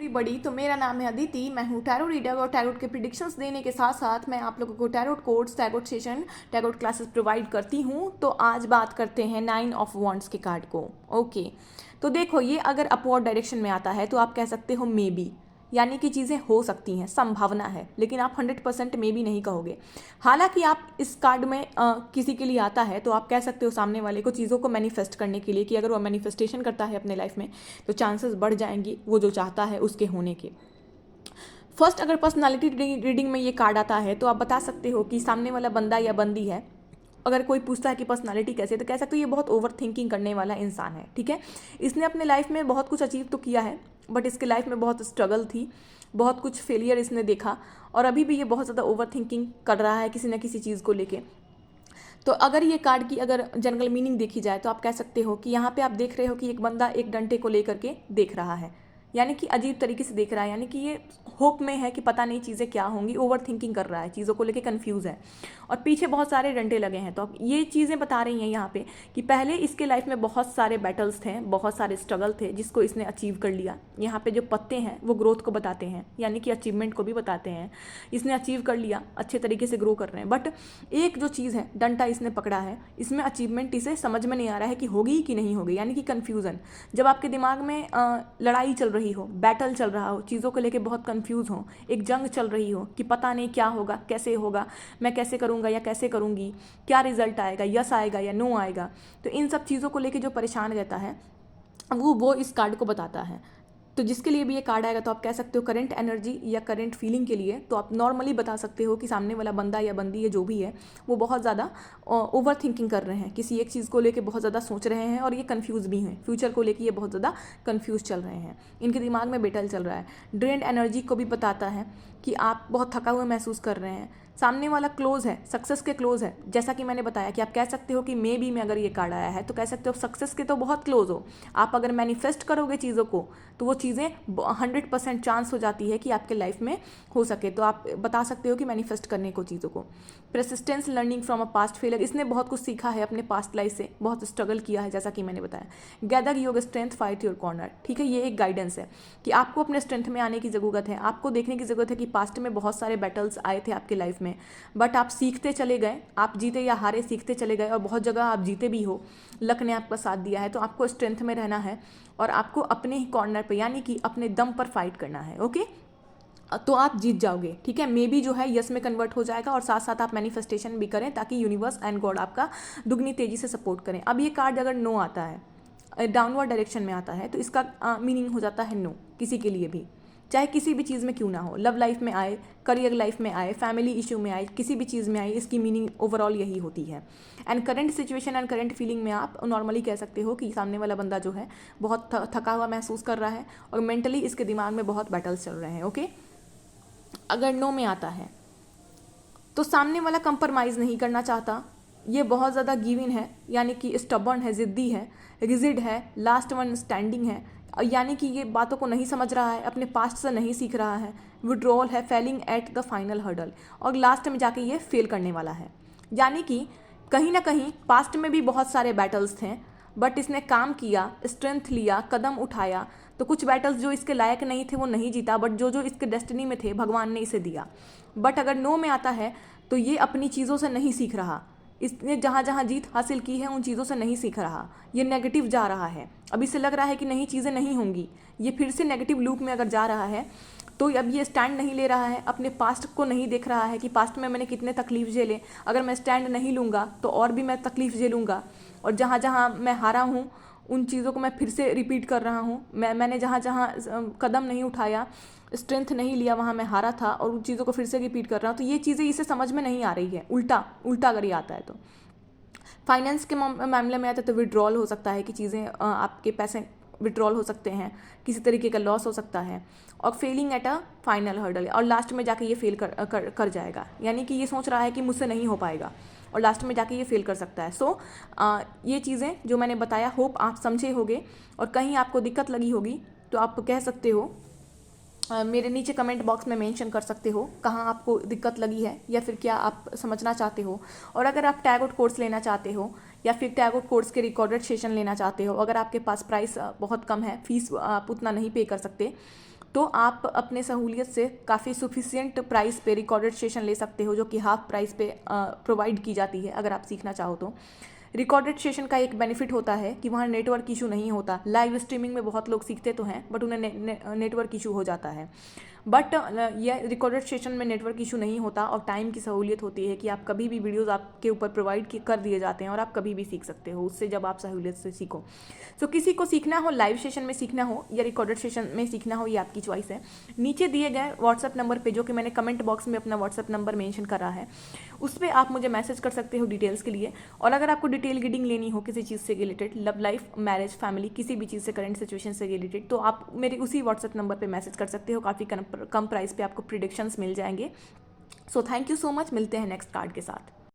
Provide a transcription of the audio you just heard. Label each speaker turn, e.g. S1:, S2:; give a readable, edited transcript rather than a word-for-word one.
S1: बड़ी तो मेरा नाम है अदिति। मैं हूँ टैरोट रीडर और टैरोट के प्रिडिक्शंस देने के साथ साथ मैं आप लोगों को tarot codes, tarot session, tarot classes provide करती हूँ। तो आज बात करते हैं 9 ऑफ वॉन्ड्स के कार्ड को। ओके, तो देखो, ये अगर अपवर्ड डायरेक्शन में आता है तो आप कह सकते हो मे बी, यानी कि चीज़ें हो सकती हैं, संभावना है, लेकिन आप 100% मे भी नहीं कहोगे। हालांकि आप इस कार्ड में किसी के लिए आता है तो आप कह सकते हो सामने वाले को चीज़ों को मैनिफेस्ट करने के लिए कि अगर वो मैनिफेस्टेशन करता है अपने लाइफ में तो चांसेस बढ़ जाएंगे वो जो चाहता है उसके होने के। फर्स्ट, अगर पर्सनालिटी रीडिंग में ये कार्ड आता है तो आप बता सकते हो कि सामने वाला बंदा या बंदी है। अगर कोई पूछता है कि पर्सनालिटी कैसे, तो कह सकते हो ये बहुत ओवर थिंकिंग करने वाला इंसान है। ठीक है, इसने अपने लाइफ में बहुत कुछ अचीव तो किया है, बट इसके लाइफ में बहुत स्ट्रगल थी, बहुत कुछ फेलियर इसने देखा, और अभी भी ये बहुत ज़्यादा ओवर थिंकिंग कर रहा है किसी न किसी चीज़ को लेके। तो अगर ये कार्ड की अगर जनरल मीनिंग देखी जाए तो आप कह सकते हो कि यहाँ पे आप देख रहे हो कि एक बंदा एक डंडे को लेकर के देख रहा है, यानी कि अजीब तरीके से देख रहा है, यानी कि ये होप में है कि पता नहीं चीज़ें क्या होंगी, ओवर थिंकिंग कर रहा है, चीज़ों को लेके कंफ्यूज है, और पीछे बहुत सारे डंडे लगे हैं। तो अब ये चीज़ें बता रही हैं यहाँ पे कि पहले इसके लाइफ में बहुत सारे बैटल्स थे, बहुत सारे स्ट्रगल थे जिसको इसने अचीव कर लिया। यहाँ पे जो पत्ते हैं वो ग्रोथ को बताते हैं, यानी कि अचीवमेंट को भी बताते हैं। इसने अचीव कर लिया, अच्छे तरीके से ग्रो कर रहे हैं, बट एक जो चीज़ है, डंडा इसने पकड़ा है, इसमें अचीवमेंट इसे समझ में नहीं आ रहा है कि होगी कि नहीं होगी, यानी कि कन्फ्यूज़न। जब आपके दिमाग में लड़ाई चल रही हो, बैटल चल रहा हो, चीज़ों को लेके बहुत कंफ्यूज हो, एक जंग चल रही हो कि पता नहीं क्या होगा, कैसे होगा, मैं कैसे करूँगा या कैसे करूँगी, क्या रिजल्ट आएगा, यस आएगा या नो आएगा, तो इन सब चीज़ों को लेके जो परेशान रहता है वो इस कार्ड को बताता है। तो जिसके लिए भी ये कार्ड आएगा तो आप कह सकते हो करंट एनर्जी या करंट फीलिंग के लिए, तो आप नॉर्मली बता सकते हो कि सामने वाला बंदा या बंदी है जो भी है वो बहुत ज़्यादा ओवर थिंकिंग कर रहे हैं, किसी एक चीज़ को लेके बहुत ज़्यादा सोच रहे हैं, और ये कंफ्यूज भी हैं, फ्यूचर को लेके ये बहुत ज़्यादा कंफ्यूज चल रहे हैं, इनके दिमाग में बेटल चल रहा है। ड्रेन्ड एनर्जी को भी बताता है कि आप बहुत थका हुआ महसूस कर रहे हैं। सामने वाला क्लोज है, सक्सेस के क्लोज है, जैसा कि मैंने बताया कि आप कह सकते हो कि मे बी में अगर ये कार्ड आया है तो कह सकते हो सक्सेस के तो बहुत क्लोज हो। आप अगर मैनिफेस्ट करोगे चीज़ों को तो वो चीज़ें 100% चांस हो जाती है कि आपके लाइफ में हो सके, तो आप बता सकते हो कि मैनिफेस्ट करने को चीज़ों को। Persistence, learning from a past failure, इसने बहुत कुछ सीखा है अपने पास्ट लाइफ से, बहुत स्ट्रगल किया है जैसा कि मैंने बताया। Gather your strength, fight your corner, ठीक है, ये एक गाइडेंस है कि आपको अपने स्ट्रेंथ में आने की ज़रूरत है, आपको देखने की ज़रूरत है कि पास्ट में बहुत सारे बैटल्स आए थे आपके लाइफ में, बट आप सीखते चले गए, आप जीते या हारे सीखते चले गए, और बहुत जगह आप जीते भी हो, लक ने आपका साथ दिया है। तो आपको स्ट्रेंथ में रहना है और आपको अपने ही कॉर्नर पे, यानी कि अपने दम पर फाइट करना है। ओके, तो आप जीत जाओगे। ठीक है, मे बी जो है यस में कन्वर्ट हो जाएगा, और साथ साथ आप मैनिफेस्टेशन भी करें ताकि यूनिवर्स एंड गॉड आपका दुगनी तेजी से सपोर्ट करें। अब ये कार्ड अगर नो आता है, डाउनवर्ड डायरेक्शन में आता है, तो इसका मीनिंग हो जाता है नो, किसी के लिए भी, चाहे किसी भी चीज़ में क्यों ना हो, लव लाइफ में आए, करियर लाइफ में आए, फैमिली इशू में आए, किसी भी चीज़ में आए, इसकी मीनिंग ओवरऑल यही होती है। And current situation and current feeling में आप नॉर्मली कह सकते हो कि सामने वाला बंदा जो है बहुत थका हुआ महसूस कर रहा है, और मेंटली इसके दिमाग में बहुत बैटल्स चल रहे हैं। ओके, अगर नो में आता है तो सामने वाला कंप्रोमाइज़ नहीं करना चाहता, ये बहुत ज़्यादा गिवन है, यानी कि स्टबर्न है, ज़िद्दी है, रिजिड है, लास्ट वन स्टैंडिंग है, यानी कि ये बातों को नहीं समझ रहा है, अपने पास्ट से नहीं सीख रहा है, विड्रॉल है, failing at the final hurdle, और लास्ट में जाके ये फेल करने वाला है। यानी कि कहीं ना कहीं पास्ट में भी बहुत सारे बैटल्स थे, बट इसने काम किया, स्ट्रेंथ लिया, कदम उठाया, तो कुछ बैटल्स जो इसके लायक नहीं थे वो नहीं जीता, बट जो जो इसके डेस्टिनी में थे भगवान ने इसे दिया। बट अगर नो में आता है तो ये अपनी चीज़ों से नहीं सीख रहा, इसने जहाँ जहाँ जीत हासिल की है उन चीज़ों से नहीं सीख रहा, ये नेगेटिव जा रहा है। अब इसे लग रहा है कि नई चीज़ें नहीं होंगी, ये फिर से नेगेटिव लूप में अगर जा रहा है, तो अब ये स्टैंड नहीं ले रहा है, अपने पास्ट को नहीं देख रहा है कि पास्ट में मैंने कितने तकलीफ झेले, अगर मैं स्टैंड नहीं लूँगा तो और भी मैं तकलीफ झेलूँगा, और जहाँ जहाँ मैं हारा हूँ उन चीज़ों को मैं फिर से रिपीट कर रहा हूँ। मैंने जहाँ जहाँ कदम नहीं उठाया, स्ट्रेंथ नहीं लिया, वहाँ मैं हारा था, और उन चीज़ों को फिर से रिपीट कर रहा हूँ। तो ये चीज़ें इसे समझ में नहीं आ रही है, उल्टा उल्टा अगर ये आता है तो। फाइनेंस के मामले में आता है तो विड्रॉल हो सकता है कि चीज़ें आपके पैसे विड्रॉल हो सकते हैं, किसी तरीके का लॉस हो सकता है, और failing at a final hurdle, और लास्ट में जाके ये फेल कर जाएगा, यानी कि ये सोच रहा है कि मुझसे नहीं हो पाएगा, और लास्ट में जाके ये फेल कर सकता है। सो ये चीज़ें जो मैंने बताया, होप आप समझे होगे, और कहीं आपको दिक्कत लगी होगी तो आप कह सकते हो, मेरे नीचे कमेंट बॉक्स में मेंशन कर सकते हो कहाँ आपको दिक्कत लगी है, या फिर क्या आप समझना चाहते हो। और अगर आप टैरोट कोर्स लेना चाहते हो, या फिर टैरोट कोर्स के रिकॉर्डेड सेशन लेना चाहते हो, अगर आपके पास प्राइस बहुत कम है, फीस आप उतना नहीं पे कर सकते, तो आप अपने सहूलियत से काफ़ी सफिशियंट प्राइस पे रिकॉर्डेड सेशन ले सकते हो, जो कि हाफ प्राइस पे प्रोवाइड की जाती है अगर आप सीखना चाहो तो। रिकॉर्डेड सेशन का एक बेनिफिट होता है कि वहाँ नेटवर्क इशू नहीं होता। लाइव स्ट्रीमिंग में बहुत लोग सीखते तो हैं बट उन्हें नेटवर्क इशू हो जाता है, बट यह रिकॉर्डेड सेशन में नेटवर्क इशू नहीं होता और टाइम की सहूलियत होती है कि आप कभी भी वीडियोस आपके ऊपर प्रोवाइड कर दिए जाते हैं और आप कभी भी सीख सकते हो उससे, जब आप सहूलियत से सीखो। सो किसी को सीखना हो, लाइव सेशन में सीखना हो या रिकॉर्डेड सेशन में सीखना हो, ये आपकी चॉइस है। नीचे दिए गए व्हाट्सएप नंबर पे, जो कि मैंने कमेंट बॉक्स में अपना व्हाट्सएप नंबर मेंशन करा है, उस पर आप मुझे मैसेज कर सकते हो डिटेल्स के लिए। और अगर आपको डिटेल रीडिंग लेनी हो किसी चीज़ से related, love life, marriage, family, किसी भी चीज़ से, करंट सिचुएशन से रिलेटेड, तो आप मेरे उसी व्हाट्सएप नंबर पे मैसेज कर सकते हो। काफ़ी कम प्राइस पे आपको प्रिडिक्शंस मिल जाएंगे। So thank you so much, मिलते हैं नेक्स्ट कार्ड के साथ।